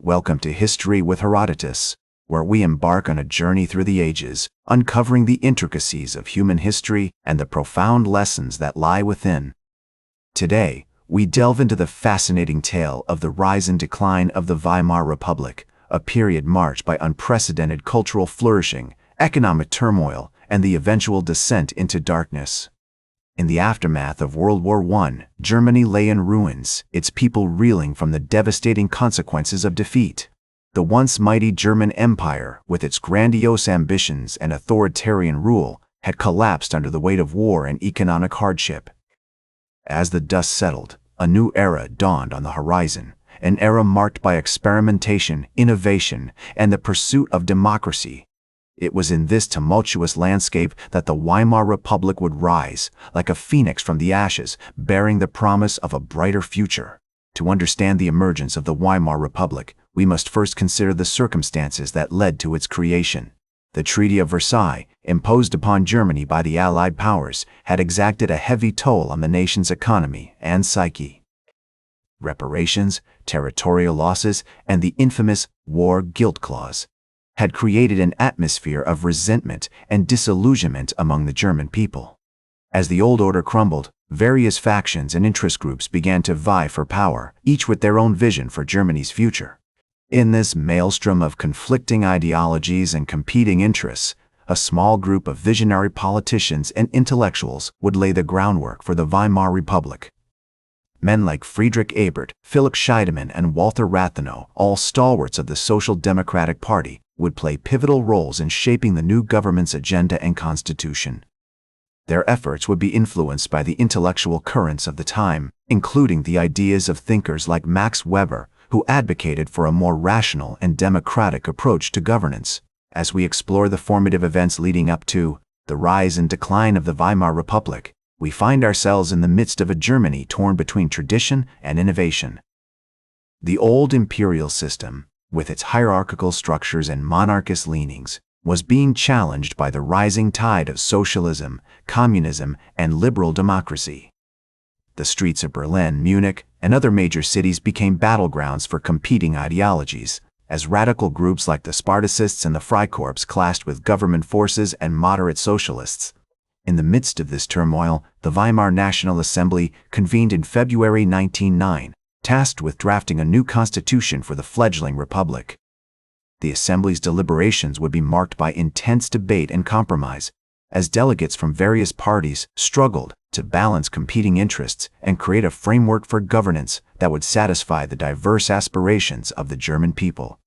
Welcome to History with Herodotus, where we embark on a journey through the ages, uncovering the intricacies of human history and the profound lessons that lie within. Today, we delve into the fascinating tale of the rise and decline of the Weimar Republic, a period marked by unprecedented cultural flourishing, economic turmoil, and the eventual descent into darkness. In the aftermath of World War I, Germany lay in ruins, its people reeling from the devastating consequences of defeat. The once mighty German Empire, with its grandiose ambitions and authoritarian rule, had collapsed under the weight of war and economic hardship. As the dust settled, a new era dawned on the horizon, an era marked by experimentation, innovation, and the pursuit of democracy. It was in this tumultuous landscape that the Weimar Republic would rise, like a phoenix from the ashes, bearing the promise of a brighter future. To understand the emergence of the Weimar Republic, we must first consider the circumstances that led to its creation. The Treaty of Versailles, imposed upon Germany by the Allied powers, had exacted a heavy toll on the nation's economy and psyche. Reparations, territorial losses, and the infamous War Guilt Clause had created an atmosphere of resentment and disillusionment among the German people. As the old order crumbled, various factions and interest groups began to vie for power, each with their own vision for Germany's future. In this maelstrom of conflicting ideologies and competing interests, a small group of visionary politicians and intellectuals would lay the groundwork for the Weimar Republic. Men like Friedrich Ebert, Philipp Scheidemann, and Walter Rathenau, all stalwarts of the Social Democratic Party, would play pivotal roles in shaping the new government's agenda and constitution. Their efforts would be influenced by the intellectual currents of the time, including the ideas of thinkers like Max Weber, who advocated for a more rational and democratic approach to governance. As we explore the formative events leading up to the rise and decline of the Weimar Republic, we find ourselves in the midst of a Germany torn between tradition and innovation. The old imperial system, with its hierarchical structures and monarchist leanings, was being challenged by the rising tide of socialism, communism, and liberal democracy. The streets of Berlin, Munich, and other major cities became battlegrounds for competing ideologies, as radical groups like the Spartacists and the Freikorps clashed with government forces and moderate socialists. In the midst of this turmoil, the Weimar National Assembly convened in February 1909, tasked with drafting a new constitution for the fledgling republic. The Assembly's deliberations would be marked by intense debate and compromise, as delegates from various parties struggled to balance competing interests and create a framework for governance that would satisfy the diverse aspirations of the German people.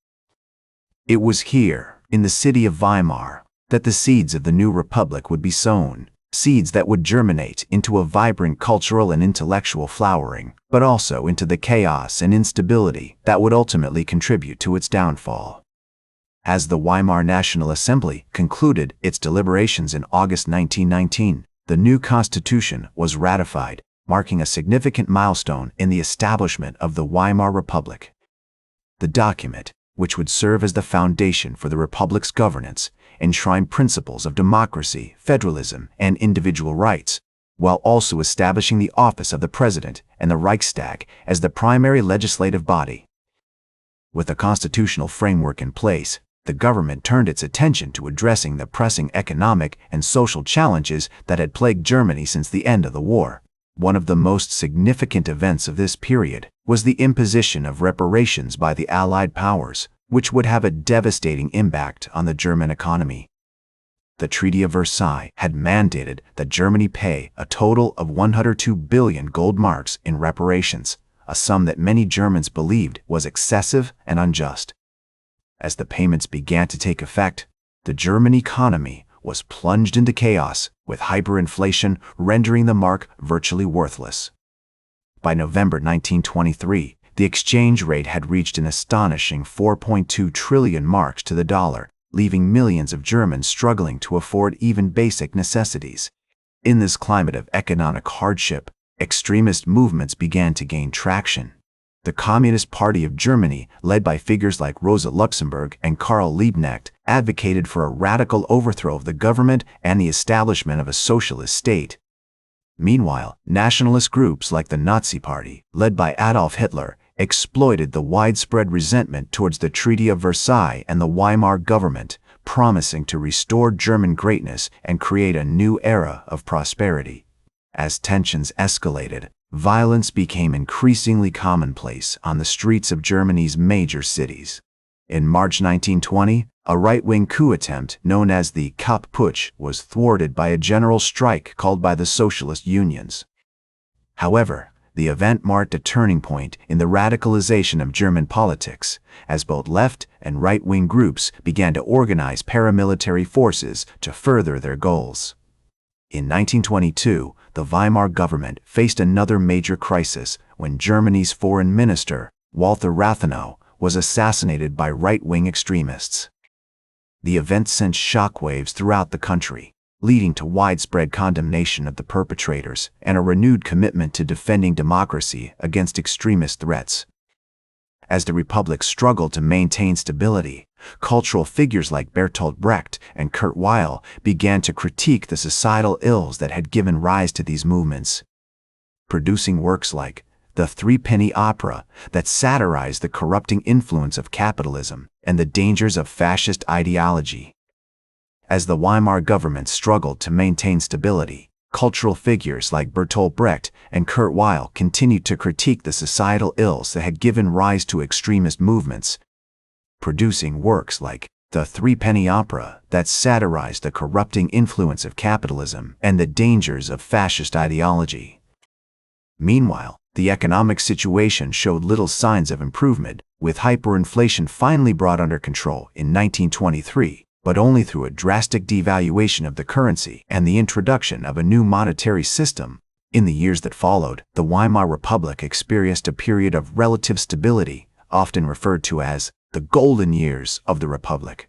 It was here, in the city of Weimar, that the seeds of the new republic would be sown, seeds that would germinate into a vibrant cultural and intellectual flowering, but also into the chaos and instability that would ultimately contribute to its downfall. As the Weimar National Assembly concluded its deliberations in August 1919, the new constitution was ratified, marking a significant milestone in the establishment of the Weimar Republic. The document, which would serve as the foundation for the republic's governance, enshrined principles of democracy, federalism, and individual rights, while also establishing the office of the President and the Reichstag as the primary legislative body. With a constitutional framework in place, the government turned its attention to addressing the pressing economic and social challenges that had plagued Germany since the end of the war. One of the most significant events of this period was the imposition of reparations by the Allied powers, which would have a devastating impact on the German economy. The Treaty of Versailles had mandated that Germany pay a total of 102 billion gold marks in reparations, a sum that many Germans believed was excessive and unjust. As the payments began to take effect, the German economy was plunged into chaos, with hyperinflation rendering the mark virtually worthless. By November 1923, the exchange rate had reached an astonishing 4.2 trillion marks to the dollar, leaving millions of Germans struggling to afford even basic necessities. In this climate of economic hardship, extremist movements began to gain traction. The Communist Party of Germany, led by figures like Rosa Luxemburg and Karl Liebknecht, advocated for a radical overthrow of the government and the establishment of a socialist state. Meanwhile, nationalist groups like the Nazi Party, led by Adolf Hitler, exploited the widespread resentment towards the Treaty of Versailles and the Weimar government, promising to restore German greatness and create a new era of prosperity. As tensions escalated, violence became increasingly commonplace on the streets of Germany's major cities. In March 1920, a right-wing coup attempt known as the Kapp Putsch was thwarted by a general strike called by the socialist unions. However, the event marked a turning point in the radicalization of German politics, as both left and right-wing groups began to organize paramilitary forces to further their goals. In 1922, the Weimar government faced another major crisis when Germany's foreign minister, Walther Rathenau, was assassinated by right-wing extremists. The event sent shockwaves throughout the country, leading to widespread condemnation of the perpetrators and a renewed commitment to defending democracy against extremist threats. As the Republic struggled to maintain stability, cultural figures like Bertolt Brecht and Kurt Weill began to critique the societal ills that had given rise to these movements, producing works like The Threepenny Opera that satirized the corrupting influence of capitalism and the dangers of fascist ideology. As the Weimar government struggled to maintain stability, cultural figures like Bertolt Brecht and Kurt Weill continued to critique the societal ills that had given rise to extremist movements, producing works like The Threepenny Opera that satirized the corrupting influence of capitalism and the dangers of fascist ideology. Meanwhile, the economic situation showed little signs of improvement, with hyperinflation finally brought under control in 1923, but only through a drastic devaluation of the currency and the introduction of a new monetary system. In the years that followed, the Weimar Republic experienced a period of relative stability, often referred to as the golden years of the Republic.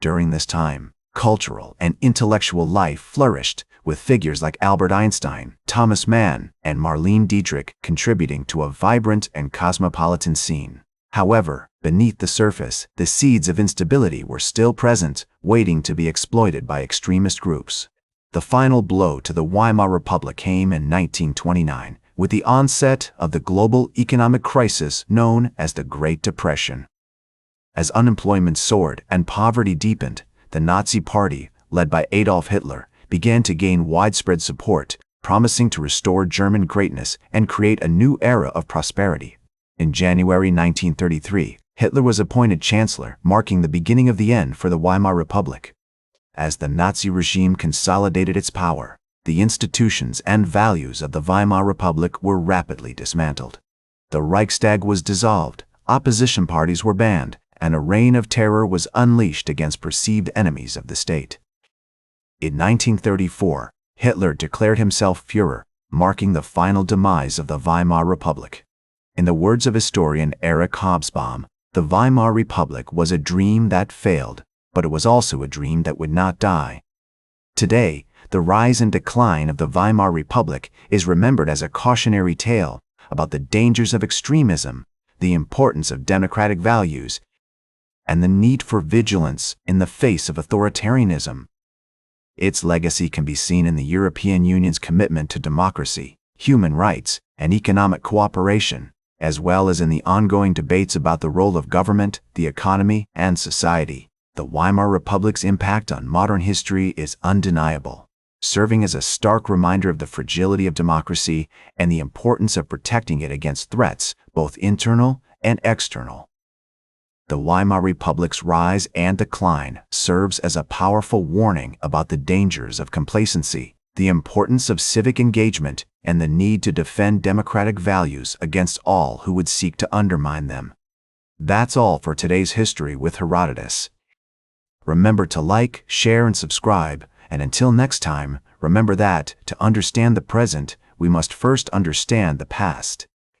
During this time, cultural and intellectual life flourished, with figures like Albert Einstein, Thomas Mann, and Marlene Dietrich contributing to a vibrant and cosmopolitan scene. However, beneath the surface, the seeds of instability were still present, waiting to be exploited by extremist groups. The final blow to the Weimar Republic came in 1929, with the onset of the global economic crisis known as the Great Depression. As unemployment soared and poverty deepened, the Nazi Party, led by Adolf Hitler, began to gain widespread support, promising to restore German greatness and create a new era of prosperity. In January 1933, Hitler was appointed chancellor, marking the beginning of the end for the Weimar Republic. As the Nazi regime consolidated its power, the institutions and values of the Weimar Republic were rapidly dismantled. The Reichstag was dissolved, opposition parties were banned, and a reign of terror was unleashed against perceived enemies of the state. In 1934, Hitler declared himself Führer, marking the final demise of the Weimar Republic. In the words of historian Erich Hobsbawm, the Weimar Republic was a dream that failed, but it was also a dream that would not die. Today, the rise and decline of the Weimar Republic is remembered as a cautionary tale about the dangers of extremism, the importance of democratic values, and the need for vigilance in the face of authoritarianism. Its legacy can be seen in the European Union's commitment to democracy, human rights, and economic cooperation, as well as in the ongoing debates about the role of government, the economy, and society. The Weimar Republic's impact on modern history is undeniable, serving as a stark reminder of the fragility of democracy and the importance of protecting it against threats, both internal and external. The Weimar Republic's rise and decline serves as a powerful warning about the dangers of complacency, the importance of civic engagement, and the need to defend democratic values against all who would seek to undermine them. That's all for today's History with Herodotus. Remember to like, share, and subscribe, and until next time, remember that, to understand the present, we must first understand the past.